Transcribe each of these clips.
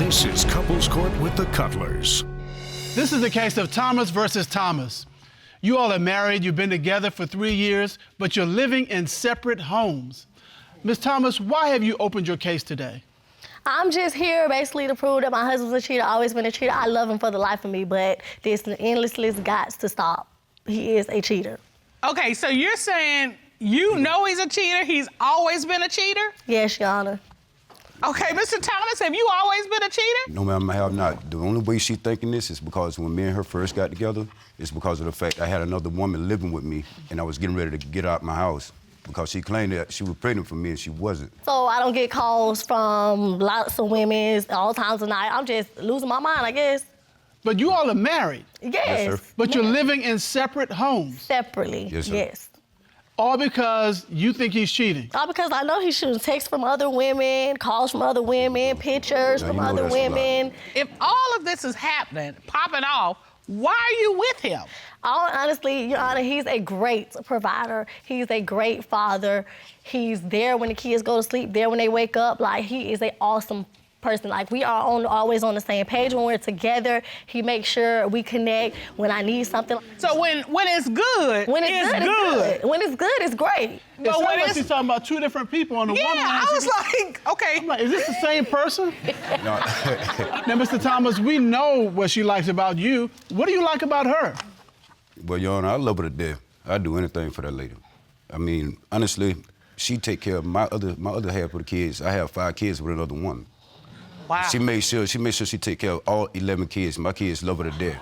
This is Couples Court with the Cutlers. This is the case of Thomas versus Thomas. You all are married, you've been together for 3 years, but you're living in separate homes. Ms. Thomas, why have you opened your case today? I'm just here basically to prove that my husband's a cheater, always been a cheater. I love him for the life of me, but this endless list got to stop. He is a cheater. Okay, so you're saying you know he's a cheater, he's always been a cheater? Yes, Your Honor. Okay, Mr. Thomas, have you always been a cheater? No, ma'am, I have not. The only way she's thinking this is because when me and her first got together, it's because of the fact I had another woman living with me, and I was getting ready to get out my house because she claimed that she was pregnant for me, and she wasn't. So I don't get calls from lots of women all times of night. I'm just losing my mind, I guess. But you all are married. Yes. sir. But you're living in separate homes. Separately, Yes, sir. yes. All because you think he's cheating. All because I know he's shooting texts from other women, calls from other women, pictures Now, from you know other that's a lie. women. If all of this is happening, popping off, why are you with him? Honestly, Your Honor, he's a great provider. He's a great father. He's there when the kids go to sleep, there when they wake up. Like, he is an awesome person. Like, we are always on the same page when we're together. He makes sure we connect when I need something. So when it's good, When it's good, it's good. When it's good, it's great. It But sounds when like it's... she's talking about two different people on the Yeah, one hand. I was like, okay. I'm like, is this the same person? No. Now, Mr. Thomas, we know what she likes about you. What do you like about her? Well, Your Honor, I love her to death. I'd do anything for that lady. I mean, honestly, she take care of my other half of the kids. I have 5 kids with another woman. Wow. She made sure she take care of all 11 kids. My kids love her to death.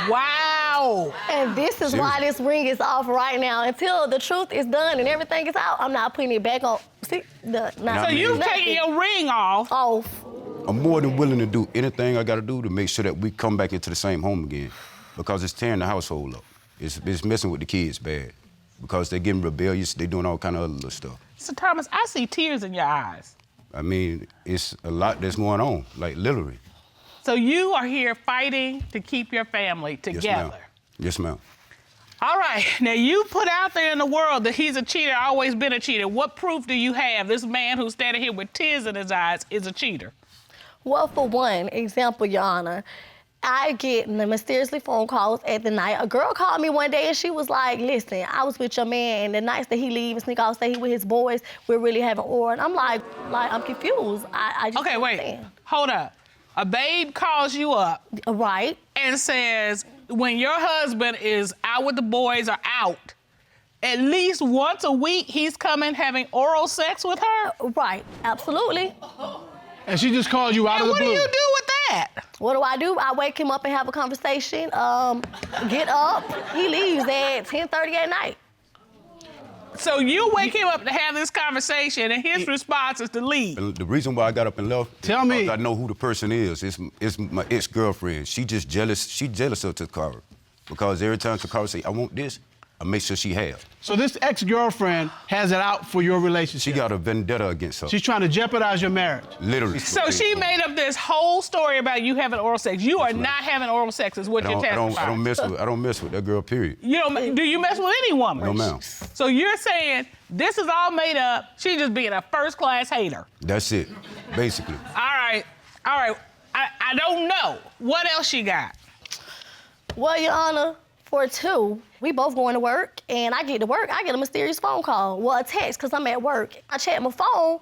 Wow. And this is why this ring is off right now. Until the truth is done and everything is out, I'm not putting it back on. See, So you've taken your ring off. off. I'm more than willing to do anything I got to do to make sure that we come back into the same home again, because it's tearing the household up. It's messing with the kids bad, because they're getting rebellious. They're doing all kind of other little stuff. So Thomas, I see tears in your eyes. I mean, it's a lot that's going on, like literally. So you are here fighting to keep your family together. Yes, ma'am. All right, now you put out there in the world that he's a cheater, always been a cheater. What proof do you have this man who's standing here with tears in his eyes is a cheater? Well, for one example, Your Honor, I get the mysteriously phone calls at the night. A girl called me one day and she was like, listen, I was with your man, and the nights that he leaves and sneak off, say he with his boys, we're really having oral. And I'm like I'm confused. I just Okay, don't wait, understand. hold up. A babe calls you up Right. and says, when your husband is out with the boys or out, at least once a week he's coming having oral sex with her? Right, absolutely. And she just called you out And of the what do blue. you do with that? What do? I wake him up and have a conversation, get up. He leaves at 10:30 at night. So you wake him up to have this conversation and his response is to leave. And the reason why I got up and left, is Tell me. because I know who the person is. It's my ex-girlfriend. She just jealous. She jealous of Takara, because every time Takara say, I want this, I make sure she have. So this ex-girlfriend has it out for your relationship. She got a vendetta against her. She's trying to jeopardize your marriage. Literally. So she made up this whole story about you having oral sex. You are not having oral sex, is what you're I testifying. don't mess with that girl, period. You don't, do you mess with any woman? No, ma'am. So you're saying this is all made up, she's just being a first-class hater. That's it, basically. All right. I don't know. What else she got? Well, Your Honor, for 2, we both going to work, and I get to work, I get a mysterious phone call. Well, a text, because I'm at work. I check my phone,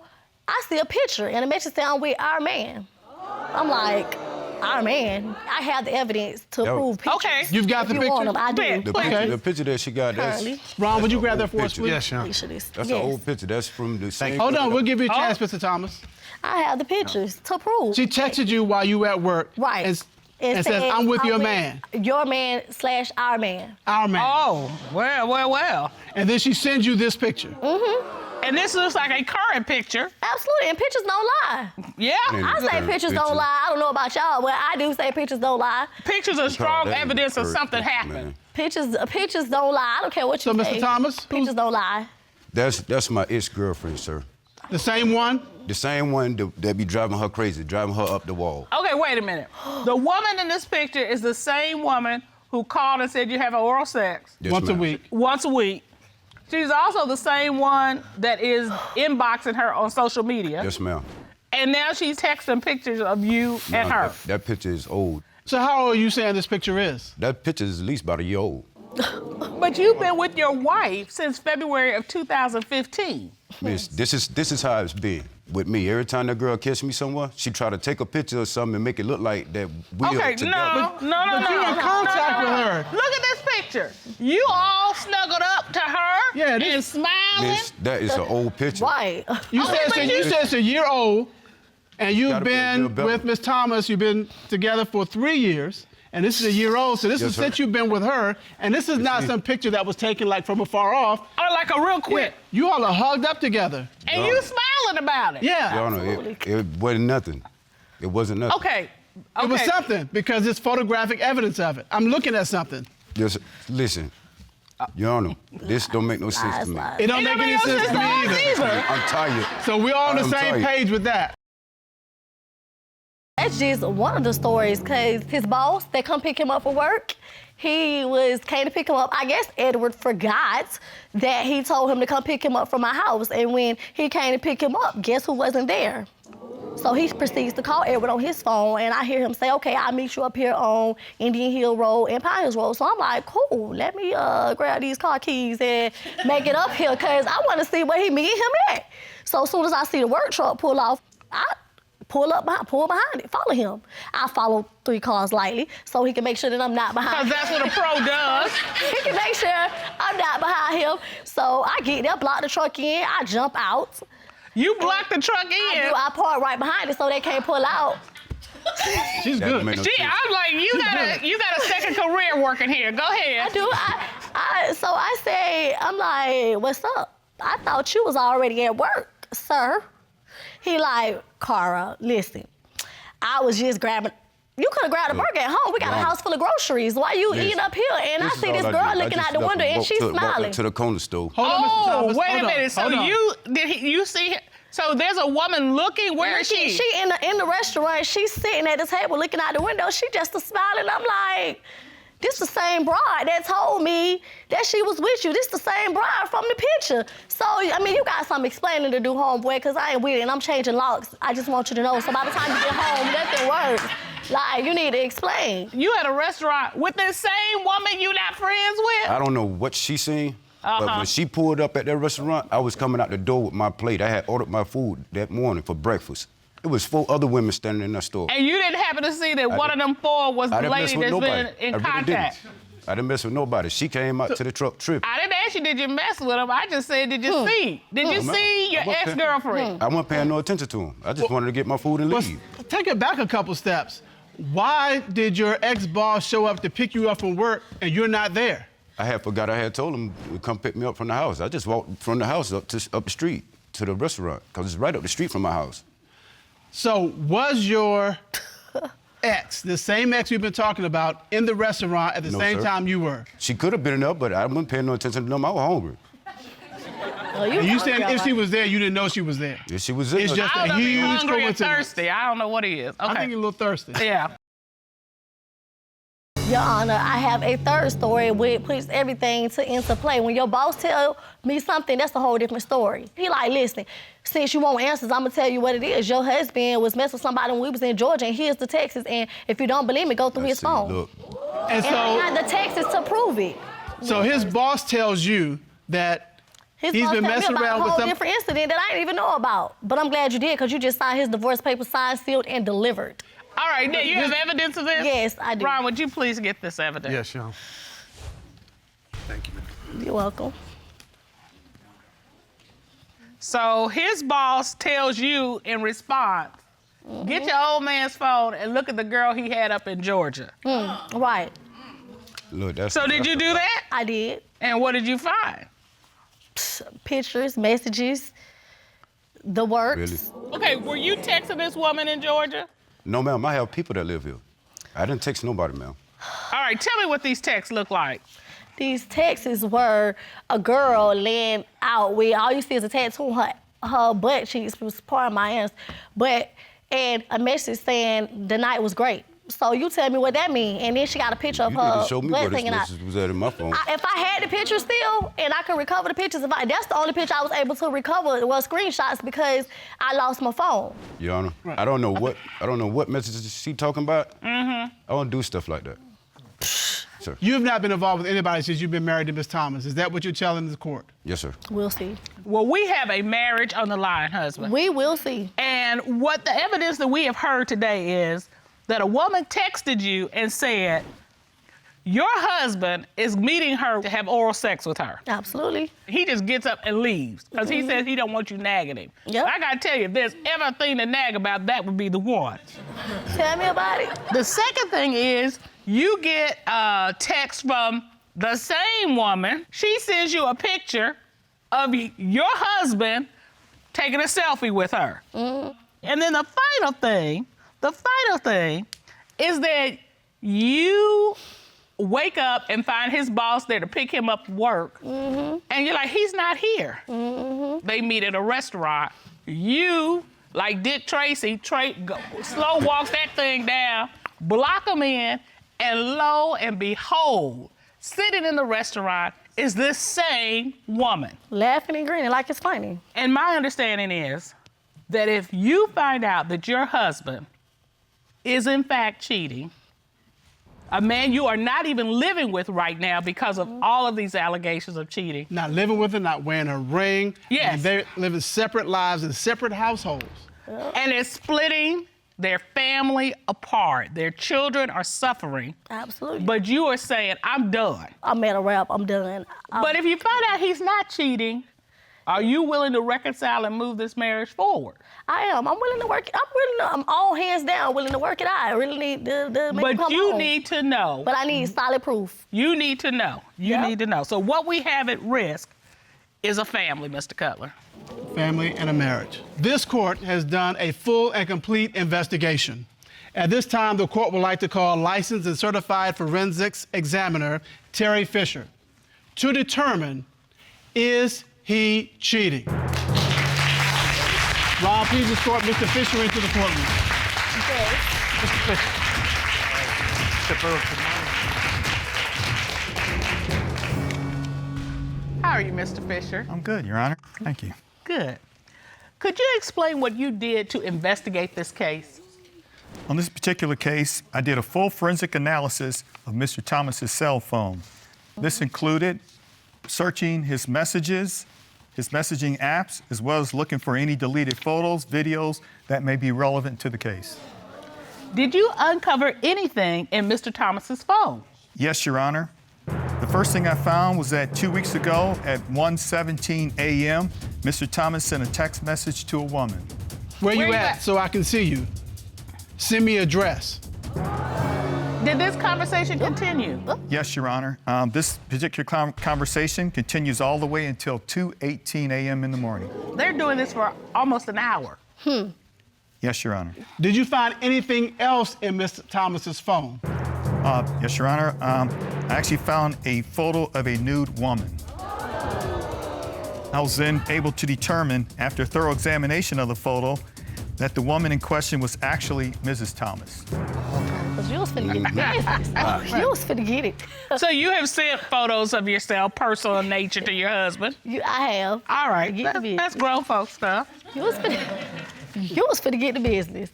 I see a picture, and the message said I'm with our man. I'm like, our man? I have the evidence to prove pictures. Okay. You've got the If you want picture? them, I do. Yeah. Okay. The picture that she got, Currently. Ron, would you grab that old for us, picture. please? Yes, Sean. Picture this. that's Yes. an old picture. That's from the same. Hold on, we'll give you a Oh. chance, Mr. Thomas. I have the pictures to prove. She texted you while you were at work. Right. And says, I'm with your man. Your man / our man. Our man. Oh, well. And then she sends you this picture. And this looks like a current picture. Absolutely, and pictures don't lie. Yeah. I say pictures don't lie. I don't know about y'all, but I do say pictures don't lie. Pictures are strong That is evidence of current something picture, happened. man. Pictures don't lie. I don't care what you So, say. Mr. Thomas, Pictures don't lie. That's my ex-girlfriend, sir. the same one? The same one that be driving her crazy, driving her up the wall. Okay, wait a minute. The woman in this picture is the same woman who called and said you have oral sex Yes, Once a ma'am. week. once a week. She's also the same one that is inboxing her on social media. Yes, ma'am. And now she's texting pictures of you and her. That picture is old. So how old are you saying this picture is? That picture is at least about a year old. But you've been with your wife since February of 2015. Miss, this is how it's been with me. Every time that girl catch me somewhere, she try to take a picture of something and make it look like that we are Okay, together. no. But you're in contact with her. Look at this picture. You all snuggled up to her Yeah, and smiling. Miss, that is an old picture. Right. You Okay, said but you said it's a year old, and you've Gotta be a been year better. with Miss Thomas. You've been together for 3 years, and this is a year old. So this Yes, is sir. since you've been with her, and this is not see. some picture that was taken like from afar off. Or like a real quick. You all are hugged up together. And you smiling about it. Yeah. Your Honor, it wasn't nothing. It wasn't nothing. Okay. It was something because it's photographic evidence of it. I'm looking at something. Just listen, Your Honor, this don't make no sense to me. It don't make any sense to me either. I'm tired. So we're all on the I'm same tired. page with that. That's just one of the stories, because his boss, they come pick him up for work. He came to pick him up. I guess Edward forgot that he told him to come pick him up from my house. And when he came to pick him up, guess who wasn't there? So he proceeds to call Edward on his phone, and I hear him say, okay, I'll meet you up here on Indian Hill Road and Pine Hills Road. So I'm like, cool, let me grab these car keys and make it up here, because I want to see where he meet him at. So as soon as I see the work truck pull off, I pull behind it, follow him. I follow 3 cars lightly so he can make sure that I'm not behind Because him. that's what a pro does. He can make sure I'm not behind him. So I get there, block the truck in, I jump out. You blocked the truck in. I park right behind it so they can't pull out. She's That good. make no Gee, sense. I'm like, you got a second career working here. Go ahead. I do. So I say, I'm like, what's up? I thought you was already at work, sir. He like, Cara, listen, I was just grabbing. You could have grabbed a burger at home. We got a Mom. house full of groceries. Why you eating up here? And I This is see all this I girl did. I looking just out the left window, and walked she's walked smiling. to the corner store. Hold on, Mr. Oh, Thomas. wait Hold a on. minute. So Hold on. you see? So there's a woman looking. Where is she? She in the restaurant. She's sitting at the table looking out the window. She just a smiling. I'm like, this the same bride that told me that she was with you. This the same bride from the picture. So, I mean, you got some explaining to do, homeboy, because I ain't with it, and I'm changing locks. I just want you to know. So by the time you get home, nothing works. Like, you need to explain. You at a restaurant with the same woman you not friends with? I don't know what she seen, but when she pulled up at that restaurant, I was coming out the door with my plate. I had ordered my food that morning for breakfast. It was 4 other women standing in that store. And you didn't happen to see that one of them 4 was the I didn't mess lady with that's nobody. been in I really contact? didn't. I didn't mess with nobody. She came out to the truck tripping. I didn't ask you, did you mess with him? I just said, did you see? Did you see your I wasn't paying- ex-girlfriend? I wasn't paying no attention to him. I just wanted to get my food and Well, leave. take it back a couple steps. Why did your ex-boss show up to pick you up from work and you're not there? I had forgot I had told him to come pick me up from the house. I just walked from the house up the street to the restaurant, because it's right up the street from my house. So was your ex, the same ex we've been talking about, in the restaurant at the No, same sir. time you were? She could have been in there, but I wasn't paying no attention to them. I was hungry. Oh, And you saying if she was there, you didn't know she was there? Yeah, she was in It's there. just I a don't know if he's huge hungry or coincidence. thirsty. I don't know what he is. Okay. I think you're a little thirsty. Yeah. Your Honor, I have a third story which puts everything into play. When your boss tell me something, that's a whole different story. He like, listen, since you want answers, I'm gonna tell you what it is. Your husband was messing with somebody when we was in Georgia, and here's the Texas. And if you don't believe me, go through his See, phone. look, And And I so, got the Texas to prove it. so his boss tells you that His he's boss been told me messing about around a with whole some. different incident that I didn't even know about. But I'm glad you did, because you just signed his divorce papers, signed, sealed, and delivered. All right, now you have evidence of this? Yes, I do. Ron, would you please get this evidence? Yes, Sean. Thank you, ma'am. You're welcome. So his boss tells you in response, get your old man's phone and look at the girl he had up in Georgia. Right, look, that's. So did you do that? I did. And what did you find? Pictures, messages, the works. Really? Okay, were you texting this woman in Georgia? No, ma'am. I have people that live here. I didn't text nobody, ma'am. All right, tell me what these texts look like. These texts were a girl laying out with, all you see is a tattoo on her butt cheeks, was part of my ass. And a message saying the night was great. So you tell me what that mean. And then she got a picture of You need her to show me butt where this hanging out. message was at in my phone. If I had the picture still and I can recover the pictures, that's the only picture I was able to recover was screenshots because I lost my phone. Your Honor, I don't know what messages she talking about. I don't do stuff like that. Sir. You've not been involved with anybody since you've been married to Ms. Thomas. Is that what you're telling the court? Yes, sir. We'll see. Well, we have a marriage on the line, husband. We will see. And what the evidence that we have heard today is that a woman texted you and said, your husband is meeting her to have oral sex with her. Absolutely. He just gets up and leaves because he says he don't want you nagging him. Yep. I gotta tell you, if there's everything to nag about, that would be the one. Tell me about it. The second thing is you get a text from the same woman. She sends you a picture of your husband taking a selfie with her. And then the final thing is that you wake up and find his boss there to pick him up from work. And you're like, he's not here. They meet at a restaurant. You, like Dick Tracy, slow walk that thing down, block him in, and lo and behold, sitting in the restaurant is this same woman. Laughing and grinning like it's funny. And my understanding is that if you find out that your husband is in fact cheating, a man you are not even living with right now because of all of these allegations of cheating. Not living with her, not wearing a ring. Yes. And they're living separate lives in separate households. And it's splitting their family apart. Their children are suffering. Absolutely. But you are saying, I'm done. I'm at a wrap. I'm done. But if you find out he's not cheating, are you willing to reconcile and move this marriage forward? I am. I'm willing to work. I'm all hands down willing to work it out. I really need to make it But come you home. need to know. But I need solid proof. You need to know. You Yep. need to know. So what we have at risk is a family, Mr. Cutler. Family and a marriage. This court has done a full and complete investigation. At this time, the court would like to call licensed and certified forensics examiner Terry Fisher to determine, is he cheating? Ron, please escort Mr. Fisher into the courtroom. Mr. Fisher. How are you, Mr. Fisher? I'm good, Your Honor. Thank you. Good. Could you explain what you did to investigate this case? On this particular case, I did a full forensic analysis of Mr. Thomas's cell phone. This included searching his messages, his messaging apps, as well as looking for any deleted photos, videos that may be relevant to the case. Did you uncover anything in Mr. Thomas's phone? Yes, Your Honor. The first thing I found was that 2 weeks ago at 1:17 a.m., Mr. Thomas sent a text message to a woman. Where Where you you at at? so I can see you? Send me address. Did this conversation continue? Yes, Your Honor. This particular conversation continues all the way until 2:18 a.m. in the morning. They're doing this for almost an hour. Yes, Your Honor. Did you find anything else in Mr. Thomas's phone? Yes, Your Honor. I actually found a photo of a nude woman. I was then able to determine, after thorough examination of the photo, that the woman in question was actually Mrs. Thomas. Because you was finna get business. You was finna get it. So you have sent photos of yourself, personal in nature, to your husband. I have. All right, Get the business. that's grown folk stuff. You was finna get the business.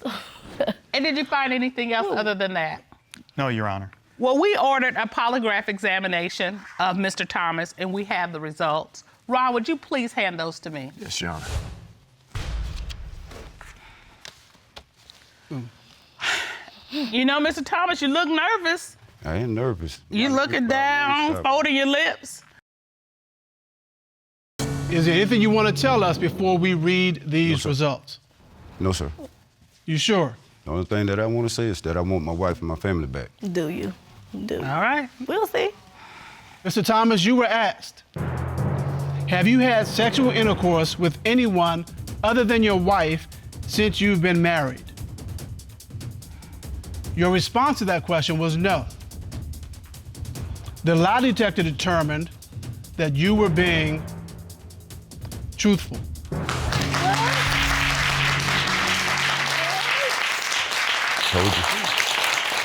And did you find anything else other than that? No, Your Honor. Well, we ordered a polygraph examination of Mr. Thomas, and we have the results. Ron, would you please hand those to me? Yes, Your Honor. You know, Mr. Thomas, you look nervous. I ain't nervous. You looking down, folding your lips. Is there anything you want to tell us before we read these sir. results? No, sir. You sure? The only thing that I want to say is that I want my wife and my family back. Do you? Do. All right. We'll see. Mr. Thomas, you were asked, have you had sexual intercourse with anyone other than your wife since you've been married? Your response to that question was no. The lie detector determined that you were being truthful. Told you.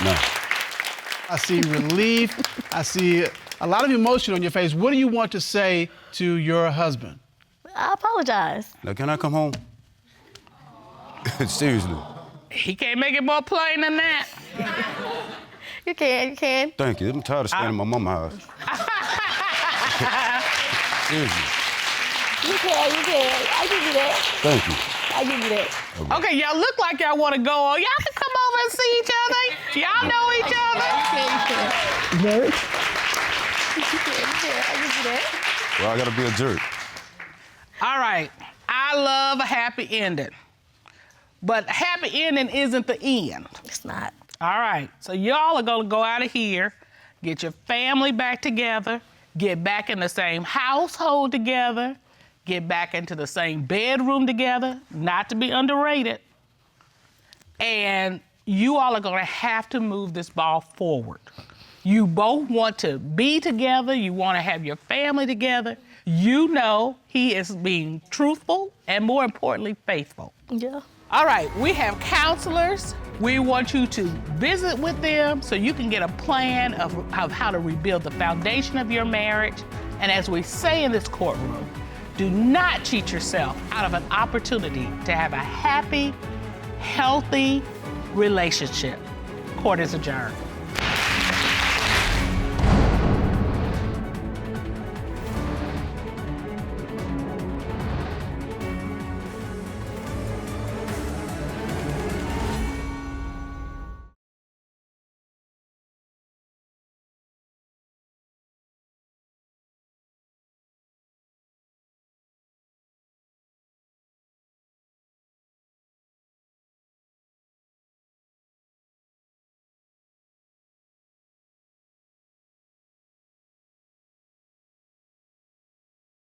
No. I see relief. I see a lot of emotion on your face. What do you want to say to your husband? I apologize. Now, can I come home? Seriously. He can't make it more plain than that. You can. Thank you. I'm tired of staying in my mama's house. Seriously. You can. I give you that. Thank you. I give you that. Okay, y'all look like y'all want to go on. Y'all can come over and see each other. Y'all know each other. Jerk. I give you that. Well, I gotta be a jerk. All right, I love a happy ending. But happy ending isn't the end. It's not. All right, so y'all are gonna go out of here, get your family back together, get back in the same household together, get back into the same bedroom together, not to be underrated. And you all are gonna have to move this ball forward. You both want to be together, you wanna have your family together. You know he is being truthful and, more importantly, faithful. Yeah. All right, we have counselors. We want you to visit with them so you can get a plan of how to rebuild the foundation of your marriage. And as we say in this courtroom, do not cheat yourself out of an opportunity to have a happy, healthy relationship. Court is adjourned.